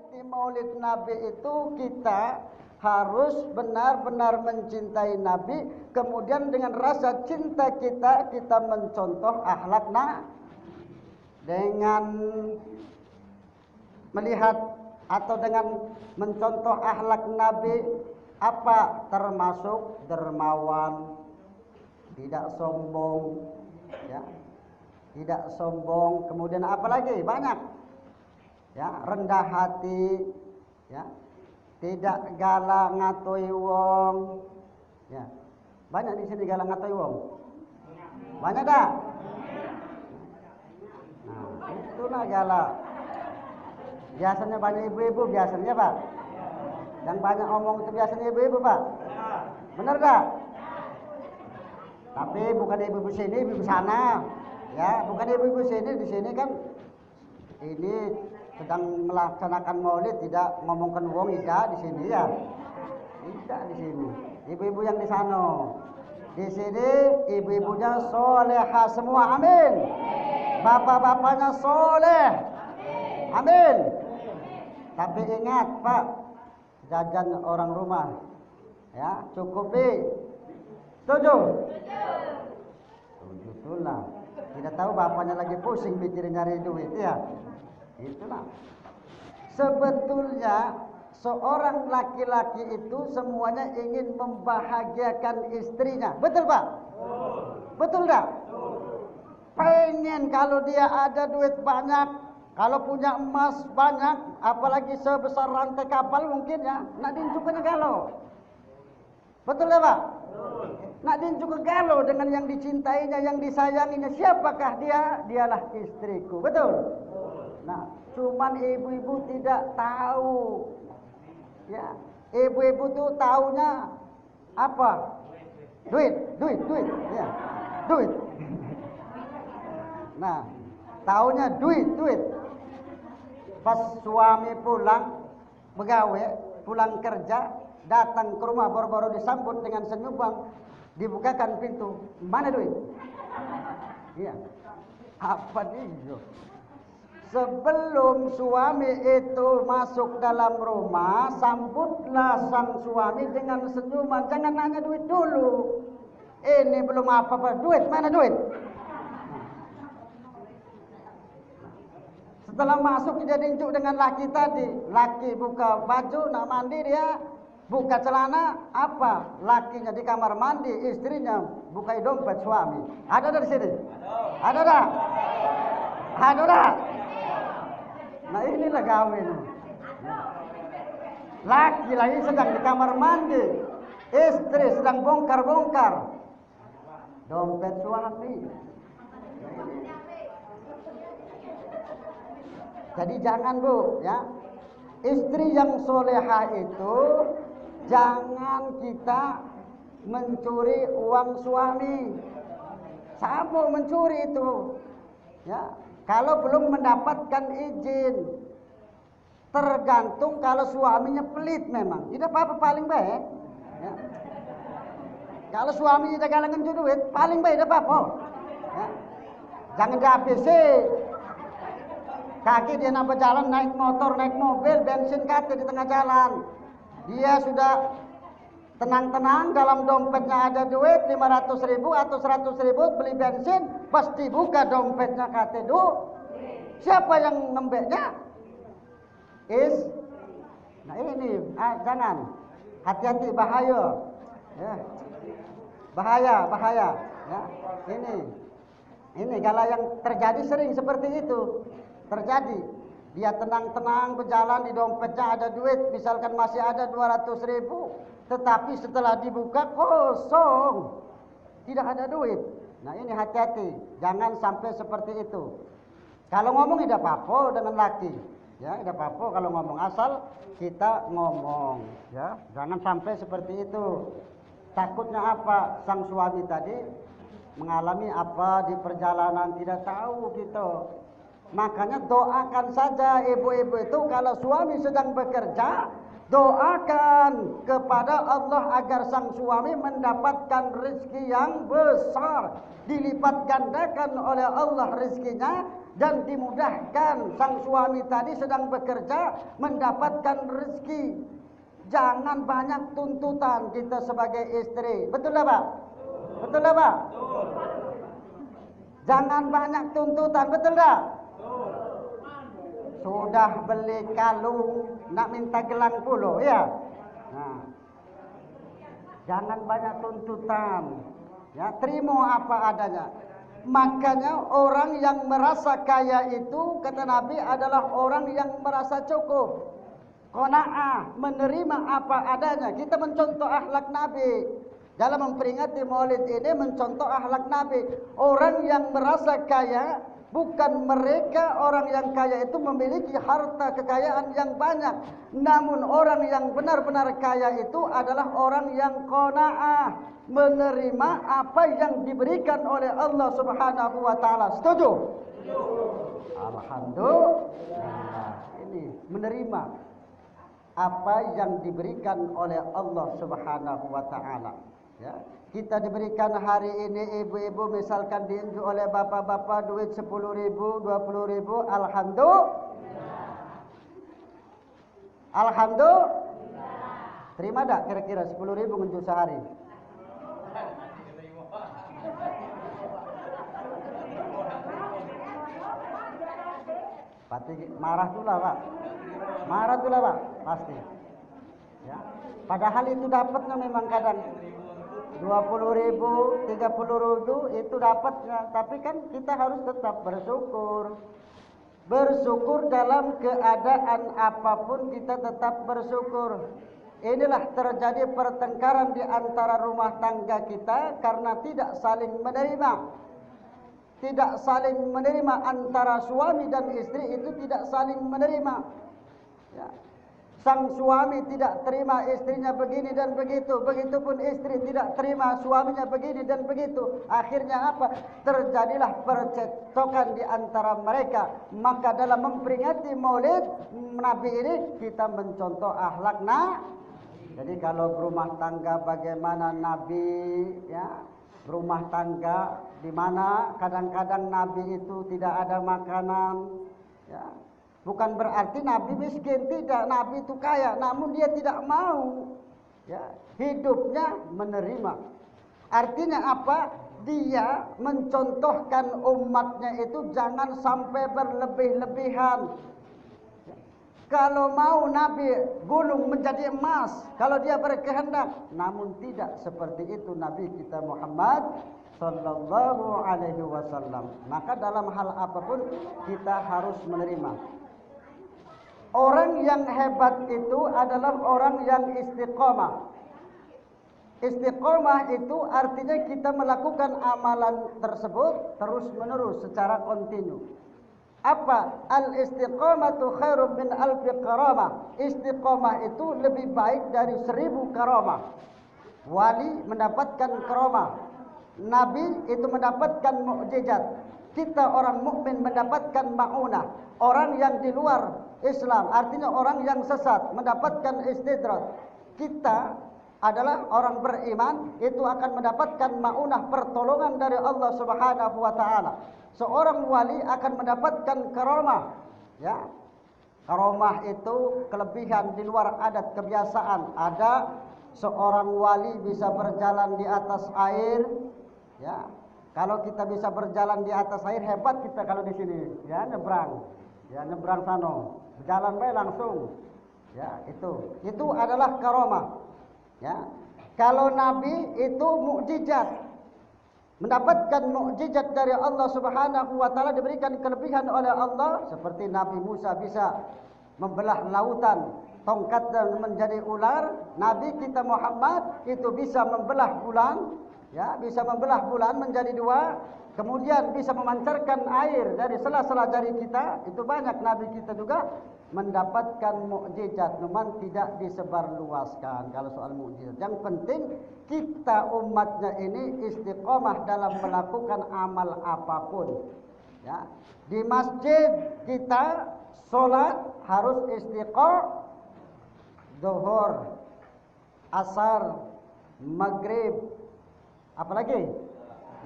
memperingati Maulid Nabi itu kita harus benar-benar mencintai Nabi, kemudian dengan rasa cinta kita mencontoh akhlak dengan melihat atau dengan mencontoh akhlak Nabi apa termasuk dermawan, tidak sombong, ya, tidak sombong, kemudian apa lagi banyak, ya, rendah hati, ya, tidak galak ngatoi wong, ya, banyak di sini galak ngatoi wong, banyak dah. Nah, itulah galak. Biasanya banyak ibu-ibu biasanya Pak. Yang banyak ngomong itu biasanya ibu-ibu Pak. Benar dah? Tapi bukan ibu-ibu sini, ibu-ibu sana. Ya, bukan ibu-ibu sini, di sini kan ini sedang melaksanakan Maulid, tidak ngomongkan wong, tidak di sini ya. Tidak di sini. Ibu-ibu yang di sana. Di sini ibu-ibunya solehah semua, amin. Bapak-bapaknya soleh, amin. Tapi ingat Pak, jajan orang rumah, ya cukupi. Setuju? Setuju itulah. Tidak tahu bapaknya lagi pusing mikirin nyari duit ya. Itulah. Sebetulnya seorang laki-laki itu semuanya ingin membahagiakan istrinya. Betul Pak? Betul tak? Pengen kalau dia ada duit banyak, kalau punya emas banyak, apalagi sebesar rantai kapal mungkin ya, nak dincukannya galau. Betul ya Pak? Nak dincuka galau dengan yang dicintainya, yang disayanginya. Siapakah dia? Dialah istriku. Betul? Nah, cuman ibu-ibu tidak tahu. Ya, ibu-ibu tuh taunya apa? Duit. Ya, duit. Nah, taunya duit. Pas suami pulang begawe, pulang kerja, datang ke rumah baru-baru disambut dengan senyuman, dibukakan pintu, mana duit? Iya. Apa dia? Sebelum suami itu masuk dalam rumah, sambutlah sang suami dengan senyuman. Jangan nanya duit dulu. Ini belum apa-apa, duit, mana duit? Setelah masuk dia dinjuk dengan laki tadi. Laki buka baju, nak mandi dia. Buka celana, apa? Lakinya di kamar mandi, istrinya buka dompet suami. Ada dari sini? Ada dah? Ada dah? Nah inilah kawin. Laki lagi sedang di kamar mandi, istri sedang bongkar-bongkar dompet suami. Jadi jangan Bu, ya. Istri yang solehah itu jangan kita mencuri uang suami. Sama mencuri itu. Ya, kalau belum mendapatkan izin. Tergantung kalau suaminya pelit memang. Tidak apa-apa, paling baik. Ya. Kalau suaminya tidak galangan duit, paling baik tidak apa-apa. Ya. Jangan dihabisi. Kaki dia nak berjalan, naik motor, naik mobil, bensin kata di tengah jalan. Dia sudah tenang-tenang, dalam dompetnya ada duit 500.000 atau 100.000, beli bensin, pasti buka dompetnya kata du. Siapa yang ngembeknya? Nah ini, jangan. Hati-hati, bahaya. Ya. Bahaya. Ya. Ini kalau yang terjadi sering seperti itu. Terjadi, dia tenang-tenang berjalan, di dompetnya ada duit, misalkan masih ada 200.000, tetapi setelah dibuka kosong, tidak ada duit. Nah ini hati-hati, jangan sampai seperti itu. Kalau ngomong tidak apa-apa dengan laki, ya tidak apa-apa kalau ngomong, asal kita ngomong, ya jangan sampai seperti itu. Takutnya apa? Sang suami tadi mengalami apa di perjalanan, tidak tahu gitu. Makanya doakan saja ibu-ibu itu kalau suami sedang bekerja, doakan kepada Allah agar sang suami mendapatkan rezeki yang besar, dilipat gandakan oleh Allah rezekinya, dan dimudahkan. Sang suami tadi sedang bekerja mendapatkan rezeki. Jangan banyak tuntutan kita sebagai istri. Betul tak Pak? Betul tak Pak? Jangan banyak tuntutan, betul tak? Sudah beli kalung, nak minta gelang puluh, ya. Nah, jangan banyak tuntutan. Ya, terima apa adanya. Makanya orang yang merasa kaya itu, kata Nabi, adalah orang yang merasa cukup. Qanaah, menerima apa adanya. Kita mencontoh akhlak Nabi. Dalam memperingati Maulid ini mencontoh akhlak Nabi. Orang yang merasa kaya, bukan mereka orang yang kaya itu memiliki harta kekayaan yang banyak. Namun orang yang benar-benar kaya itu adalah orang yang qanaah, menerima apa yang diberikan oleh Allah Subhanahu wa taala. Setuju? Alhamdulillah. Ini menerima apa yang diberikan oleh Allah Subhanahu wa taala. Ya, kita diberikan hari ini ibu-ibu misalkan diunjuk oleh bapak-bapak duit 10.000, 20.000, alhamdulillah. Alhamdulillah. Terima tak kira-kira 10.000 unjuk sehari? Pasti marah tulah Pak. Marah tulah Pak, pasti. Ya. Padahal itu dapatnya memang kadang 20.000, 30.000 itu dapatnya, tapi kan kita harus tetap bersyukur. Bersyukur dalam keadaan apapun kita tetap bersyukur. Inilah terjadi pertengkaran di antara rumah tangga kita karena tidak saling menerima. Tidak saling menerima antara suami dan istri itu tidak saling menerima. Ya. Sang suami tidak terima istrinya begini dan begitu. Begitupun istri tidak terima suaminya begini dan begitu. Akhirnya apa? Terjadilah percekcokan di antara mereka. Maka dalam memperingati Maulid Nabi ini kita mencontoh akhlak Jadi kalau berumah tangga bagaimana Nabi, ya, rumah tangga di mana kadang-kadang Nabi itu tidak ada makanan, ya. Bukan berarti Nabi miskin, tidak. Nabi itu kaya, namun dia tidak mau, ya, hidupnya menerima. Artinya apa? Dia mencontohkan umatnya itu jangan sampai berlebih-lebihan. Kalau mau Nabi gulung menjadi emas, kalau dia berkehendak. Namun tidak seperti itu Nabi kita Muhammad sallallahu alaihi wasallam. Maka dalam hal apapun kita harus menerima. Orang yang hebat itu adalah orang yang istiqomah. Istiqomah itu artinya kita melakukan amalan tersebut terus menerus secara kontinu. Apa? Al-istiqamatu khairum min alfi karamah. Istiqamah itu lebih baik dari 1000 karamah. Wali mendapatkan karamah, Nabi itu mendapatkan mukjizat. Kita orang mukmin mendapatkan maunah. Orang yang di luar Islam, artinya orang yang sesat, mendapatkan istidrak. Kita adalah orang beriman, itu akan mendapatkan maunah, pertolongan dari Allah Subhanahu wa taala. Seorang wali akan mendapatkan karamah, ya. Karamah itu kelebihan di luar adat kebiasaan. Ada seorang wali bisa berjalan di atas air, ya. Kalau kita bisa berjalan di atas air, hebat kita kalau di sini, ya, nyebrang. Ya, nyebrang sana. Berjalan baik langsung. Ya, itu adalah karamah. Ya. Kalau Nabi itu mukjizat. Mendapatkan mukjizat dari Allah Subhanahu wa taala, diberikan kelebihan oleh Allah seperti Nabi Musa bisa membelah lautan, tongkat dan menjadi ular. Nabi kita Muhammad itu bisa membelah bulan, ya, bisa membelah bulan menjadi dua. Kemudian bisa memancarkan air dari sela-sela jari kita. Itu banyak Nabi kita juga mendapatkan mukjizat, namun tidak disebarluaskan kalau soal mukjizat. Yang penting kita umatnya ini istiqomah dalam melakukan amal apapun. Ya. Di masjid kita sholat harus istiqomah, zuhur, asar, maghrib, apalagi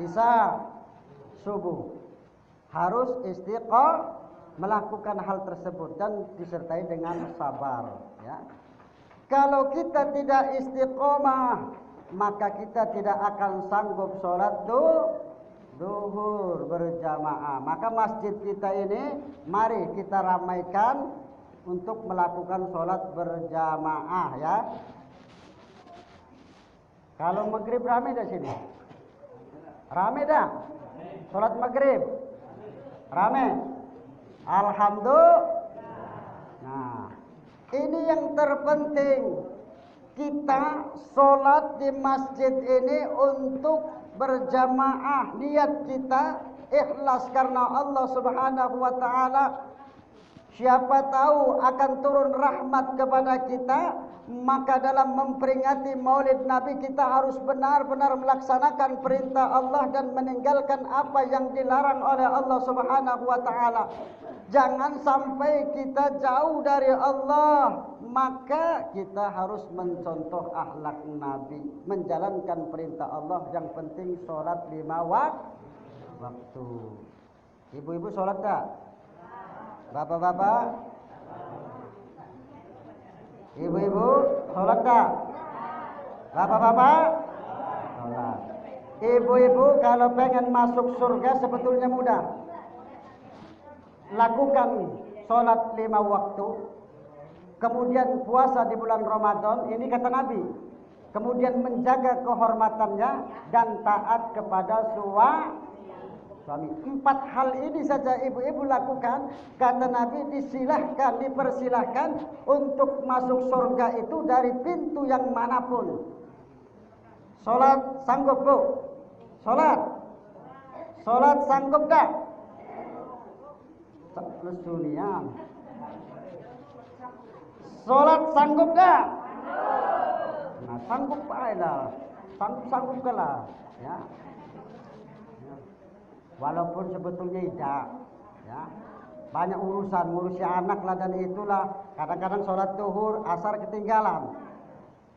isya, subuh. harus istiqomah melakukan hal tersebut dan disertai dengan sabar, ya. Kalau kita tidak istiqomah, maka kita tidak akan sanggup sholat duhur berjamaah. Maka masjid kita ini mari kita ramaikan untuk melakukan sholat berjamaah, ya. Kalau maghrib rame dah sini? Rame dah? Sholat maghrib? Rame? Alhamdulillah. Nah, ini yang terpenting. Kita sholat di masjid ini untuk berjamaah. Niat kita ikhlas karena Allah Subhanahu wa ta'ala. Siapa tahu akan turun rahmat kepada kita. Maka dalam memperingati maulid Nabi kita harus benar-benar melaksanakan perintah Allah dan meninggalkan apa yang dilarang oleh Allah Subhanahu wa ta'ala. Jangan sampai kita jauh dari Allah. Maka kita harus mencontoh akhlak Nabi, menjalankan perintah Allah. Yang penting sholat 5 waktu. Ibu-ibu sholat tak? Bapak-bapak? Ibu-ibu sholat tak? Bapak-bapak? Sholat. Ibu-ibu kalau pengen masuk surga sebetulnya mudah. Lakukan sholat 5 waktu. Kemudian puasa di bulan Ramadan. Ini kata Nabi. Kemudian menjaga kehormatannya dan taat kepada suami. 4 hal ini saja ibu-ibu lakukan. Kata Nabi dipersilahkan untuk masuk surga itu dari pintu yang manapun. Sholat sanggup bu? Sholat sanggup tak? Lesunian. Sholat sanggup tak? Nah, sanggup aja. Sanggup kalah, ya. Walaupun sebetulnya tidak, ya. Banyak urusan, ngurusi anak lah dan itulah. Kadang-kadang sholat duhur, asar ketinggalan.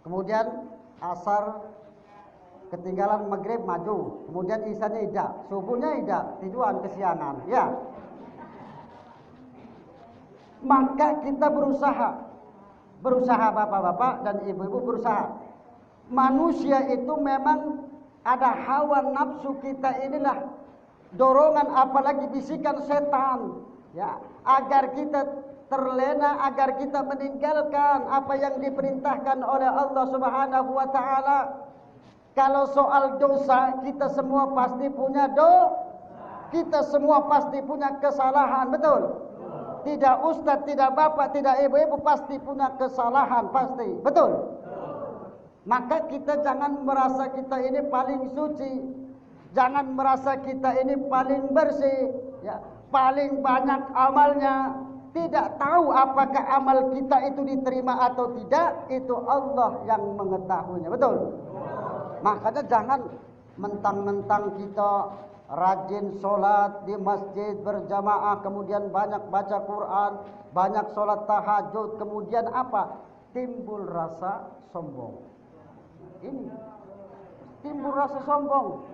Kemudian asar ketinggalan, maghrib maju. Kemudian isanya tidak, subuhnya tidak, tiduran kesiangan, ya. Maka kita berusaha bapak-bapak dan ibu-ibu berusaha. Manusia itu memang ada hawa nafsu kita inilah. Dorongan apalagi bisikan setan, ya, agar kita terlena, agar kita meninggalkan apa yang diperintahkan oleh Allah Subhanahu wa ta'ala. Kalau soal dosa, kita semua pasti punya kita semua pasti punya kesalahan, betul? Tidak ustaz, tidak bapak, tidak ibu-ibu, pasti punya kesalahan, pasti, betul? Maka kita jangan merasa kita ini paling suci. Jangan merasa kita ini paling bersih, ya, paling banyak amalnya. Tidak tahu apakah amal kita itu diterima atau tidak, itu Allah yang mengetahuinya, betul? Makanya jangan mentang-mentang kita rajin sholat di masjid berjamaah, kemudian banyak baca Quran, banyak sholat tahajud, kemudian apa? Timbul rasa sombong. Ini timbul rasa sombong.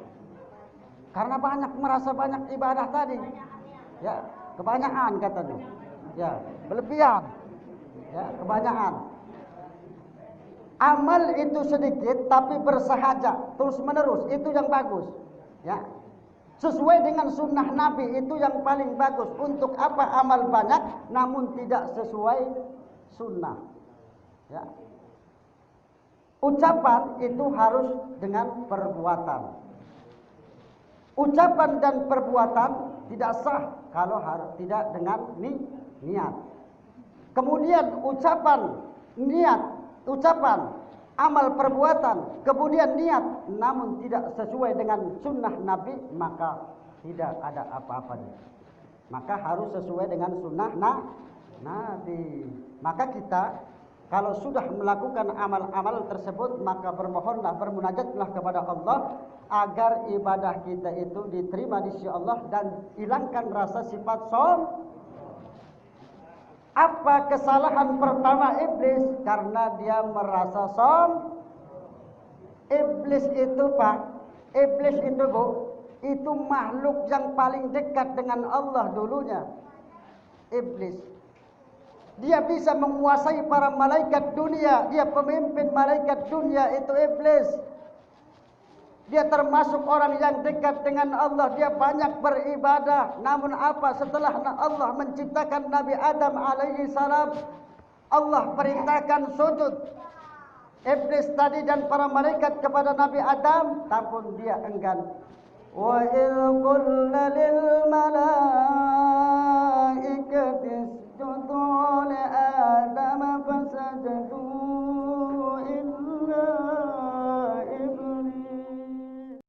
Karena merasa banyak ibadah tadi, ya, kebanyakan katanya, ya, berlebihan, ya, kebanyakan. Amal itu sedikit tapi bersahaja, terus menerus, itu yang bagus, ya. Sesuai dengan sunnah Nabi itu yang paling bagus. Untuk apa amal banyak namun tidak sesuai sunnah, ya. Ucapan itu harus dengan perbuatan. Ucapan dan perbuatan tidak sah kalau tidak dengan niat. Kemudian ucapan, amal perbuatan, kemudian niat, namun tidak sesuai dengan sunnah Nabi, maka tidak ada apa-apanya. Maka harus sesuai dengan sunnah Nabi. Maka kita kalau sudah melakukan amal-amal tersebut, maka bermohonlah, bermunajatlah kepada Allah agar ibadah kita itu diterima di sisi Allah dan hilangkan rasa sifat sombong. Apa kesalahan pertama iblis? Karena dia merasa sombong. Iblis itu Pak, iblis itu Bu, Itu makhluk yang paling dekat dengan Allah dulunya. Iblis. Dia bisa menguasai para malaikat dunia. Dia pemimpin malaikat dunia, itu iblis. Dia termasuk orang yang dekat dengan Allah. Dia banyak beribadah. Namun apa, setelah Allah menciptakan Nabi Adam alaihi salam, Allah perintahkan sujud. Iblis tadi dan para malaikat kepada Nabi Adam, tampun dia enggan. Wa idh qulna lil malaikati